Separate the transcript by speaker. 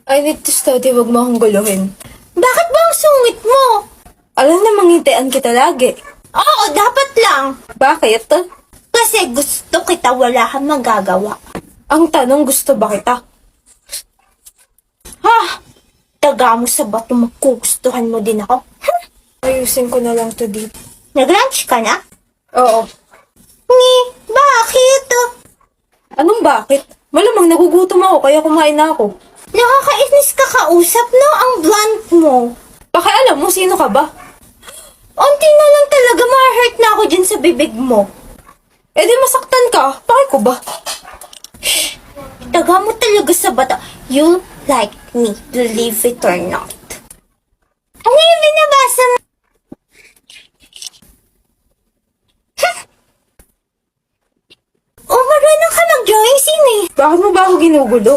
Speaker 1: I need to study, wag mo akong guluhin.
Speaker 2: Bakit ba ang sungit mo?
Speaker 1: Alam na mangintian kita lagi.
Speaker 2: Oo, dapat lang.
Speaker 1: Bakit?
Speaker 2: Kasi gusto kita, wala kang magagawa.
Speaker 1: Ang tanong, gusto ba kita?
Speaker 2: Taga mo sa bato, magkugustuhan mo din ako.
Speaker 1: Ayusin ko na lang to dito.
Speaker 2: Nag-lunch ka na?
Speaker 1: Oo.
Speaker 2: Bakit?
Speaker 1: Anong bakit? Malamang nagugutom ako kaya kumain na ako.
Speaker 2: Nakakainis ka kausap, no? Ang blunt mo.
Speaker 1: Pakialam mo, sino ka ba?
Speaker 2: Unti na lang talaga, ma-hurt na ako dyan sa bibig mo.
Speaker 1: Eh di masaktan ka. Bakit ko ba?
Speaker 2: Taga mo talaga sa bata. You like me, believe it or not. Ano yung binabasa mo? Oh, marunong ka mag-drawing scene eh.
Speaker 1: Bakit mo ba ako ginugulo?